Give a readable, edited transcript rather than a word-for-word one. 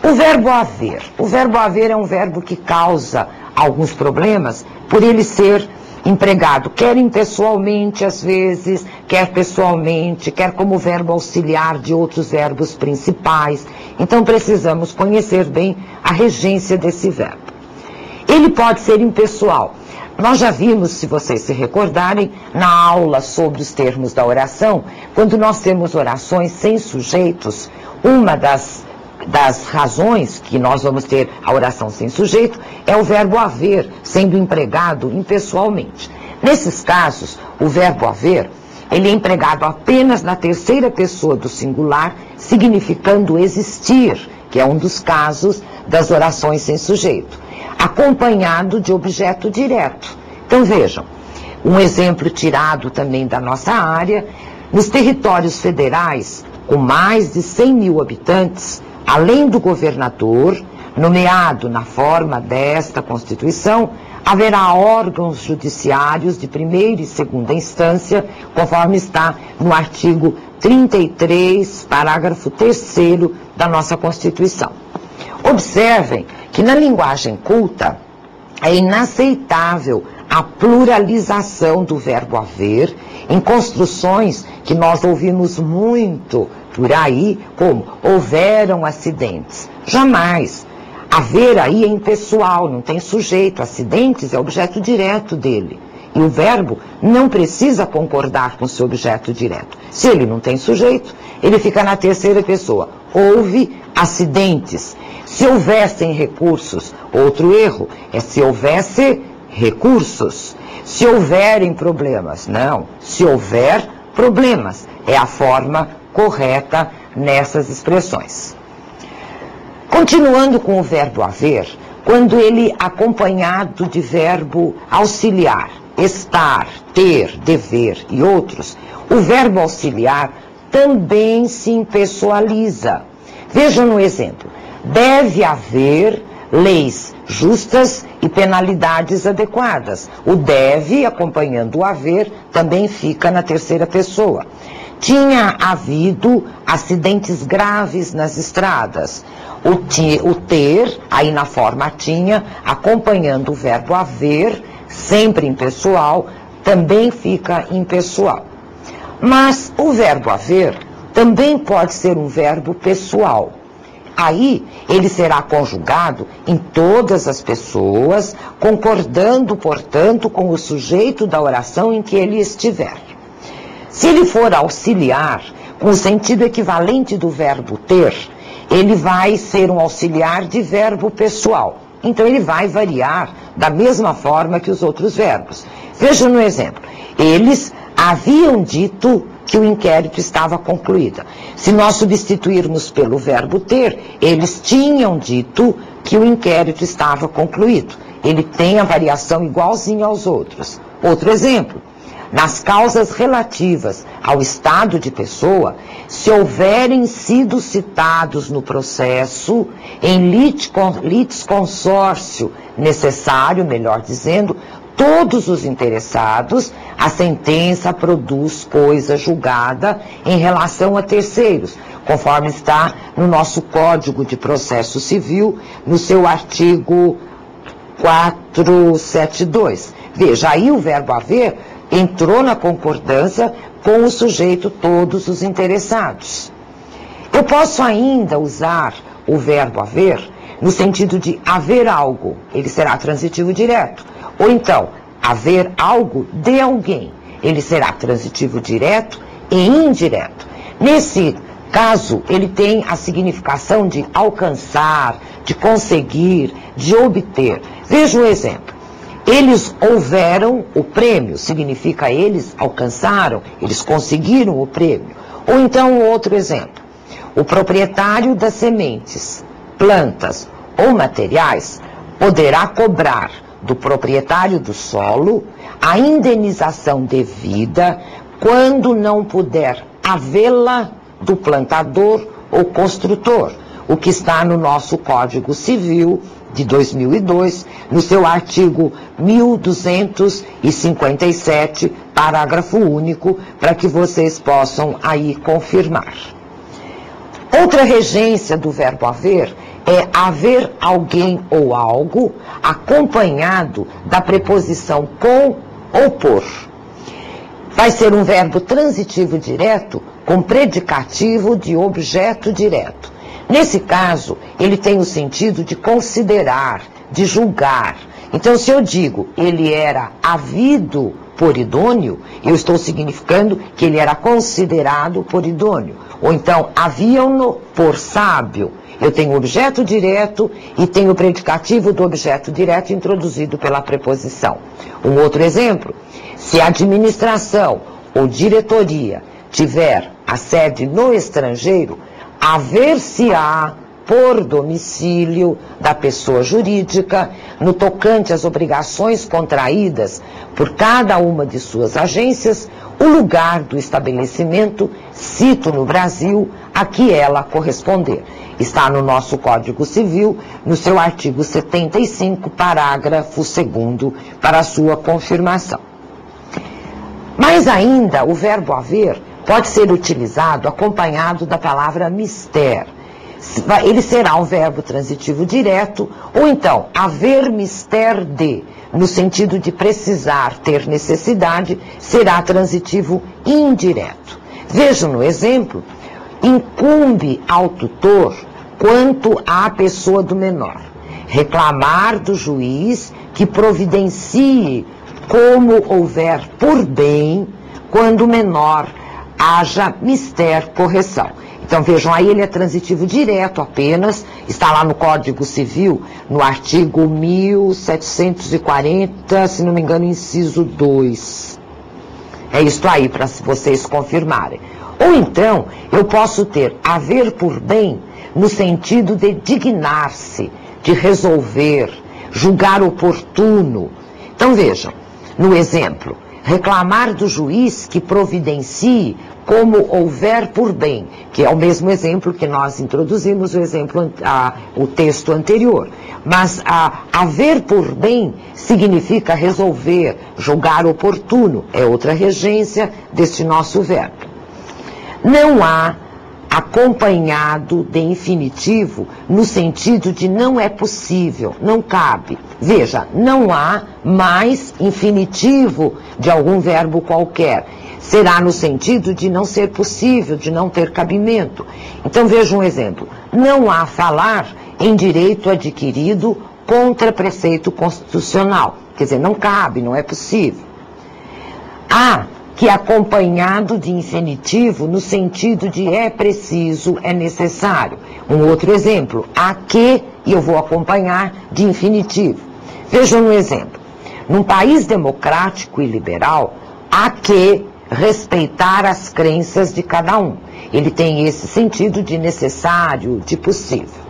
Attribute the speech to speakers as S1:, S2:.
S1: O verbo haver. O verbo haver é um verbo que causa alguns problemas por ele ser empregado, quer impessoalmente às vezes, quer pessoalmente, quer como verbo auxiliar de outros verbos principais. Então precisamos conhecer bem a regência desse verbo. Ele pode ser impessoal. Nós já vimos, se vocês se recordarem, na aula sobre os termos da oração, quando nós temos orações sem sujeitos, uma das razões que nós vamos ter a oração sem sujeito é o verbo haver sendo empregado impessoalmente. Nesses casos, o verbo haver, ele é empregado apenas na terceira pessoa do singular, significando existir, que é um dos casos das orações sem sujeito, acompanhado de objeto direto. Então vejam, um exemplo tirado também da nossa área, nos territórios federais com mais de 100 mil habitantes, além do governador, nomeado na forma desta Constituição, haverá órgãos judiciários de primeira e segunda instância, conforme está no artigo 33, parágrafo 3º da nossa Constituição. Observem que na linguagem culta é inaceitável a pluralização do verbo haver em construções que nós ouvimos muito por aí, como houveram acidentes. Jamais. Haver aí é impessoal, não tem sujeito. Acidentes é objeto direto dele. E o verbo não precisa concordar com seu objeto direto. Se ele não tem sujeito, ele fica na terceira pessoa. Houve acidentes. Se houvessem recursos, outro erro é se houvesse recursos. Se houverem problemas, não. Se houver problemas, é a forma correta nessas expressões. Continuando com o verbo haver, quando ele acompanhado de verbo auxiliar, estar, ter, dever e outros, o verbo auxiliar também se impessoaliza. Vejam no exemplo. Deve haver leis justas e penalidades adequadas. O deve, acompanhando o haver, também fica na terceira pessoa. Tinha havido acidentes graves nas estradas. O ter, aí na forma tinha, acompanhando o verbo haver, sempre impessoal, também fica impessoal. Mas o verbo haver também pode ser um verbo pessoal. Aí ele será conjugado em todas as pessoas, concordando, portanto, com o sujeito da oração em que ele estiver. Se ele for auxiliar, com o sentido equivalente do verbo ter, ele vai ser um auxiliar de verbo pessoal. Então ele vai variar da mesma forma que os outros verbos. Veja no exemplo. Eles haviam dito que o inquérito estava concluído. Se nós substituirmos pelo verbo ter, eles tinham dito que o inquérito estava concluído. Ele tem a variação igualzinha aos outros. Outro exemplo. Nas causas relativas ao estado de pessoa, se houverem sido citados no processo, em litisconsórcio necessário, melhor dizendo, todos os interessados, a sentença produz coisa julgada em relação a terceiros, conforme está no nosso Código de Processo Civil, no seu artigo 472. Veja, aí o verbo haver entrou na concordância com o sujeito todos os interessados. Eu posso ainda usar o verbo haver no sentido de haver algo, ele será transitivo direto. Ou então, haver algo de alguém, ele será transitivo direto e indireto. Nesse caso, ele tem a significação de alcançar, de conseguir, de obter. Veja o exemplo. Eles houveram o prêmio, significa eles alcançaram, eles conseguiram o prêmio. Ou então, outro exemplo. O proprietário das sementes, plantas ou materiais poderá cobrar do proprietário do solo a indenização devida quando não puder havê-la do plantador ou construtor, o que está no nosso Código Civil de 2002, no seu artigo 1257, parágrafo único, para que vocês possam aí confirmar. Outra regência do verbo haver é haver alguém ou algo acompanhado da preposição com ou por. Vai ser um verbo transitivo direto com predicativo de objeto direto. Nesse caso, ele tem o sentido de considerar, de julgar. Então, se eu digo, ele era havido por idôneo, eu estou significando que ele era considerado por idôneo. Ou então, haviam-no por sábio. Eu tenho o objeto direto e tenho o predicativo do objeto direto introduzido pela preposição. Um outro exemplo, se a administração ou diretoria tiver a sede no estrangeiro, haver-se-á por domicílio da pessoa jurídica, no tocante às obrigações contraídas por cada uma de suas agências, o lugar do estabelecimento, cito no Brasil, a que ela corresponder. Está no nosso Código Civil, no seu artigo 75, parágrafo 2º, para a sua confirmação. Mas ainda, o verbo haver pode ser utilizado acompanhado da palavra mister. Ele será um verbo transitivo direto, ou então, haver mister de, no sentido de precisar, ter necessidade, será transitivo indireto. Vejam no exemplo, incumbe ao tutor quanto à pessoa do menor reclamar do juiz que providencie como houver por bem, quando o menor haja mister correção. Então vejam, aí ele é transitivo direto apenas, está lá no Código Civil, no artigo 1740, se não me engano, inciso 2. É isto aí, para vocês confirmarem. Ou então, eu posso ter haver por bem no sentido de dignar-se, de resolver, julgar oportuno. Então vejam, no exemplo, reclamar do juiz que providencie como houver por bem, que é o mesmo exemplo que nós introduzimos, o texto anterior. Mas haver por bem significa resolver, julgar oportuno, é outra regência deste nosso verbo. Não há acompanhado de infinitivo no sentido de não é possível, não cabe. Veja, não há mais infinitivo de algum verbo qualquer. Será no sentido de não ser possível, de não ter cabimento. Então veja um exemplo. Não há falar em direito adquirido contra preceito constitucional. Quer dizer, não cabe, não é possível. Há que acompanhado de infinitivo no sentido de é preciso, é necessário. Um outro exemplo, a que, e eu vou acompanhar de infinitivo. Vejam um exemplo. Num país democrático e liberal, há que respeitar as crenças de cada um. Ele tem esse sentido de necessário, de possível.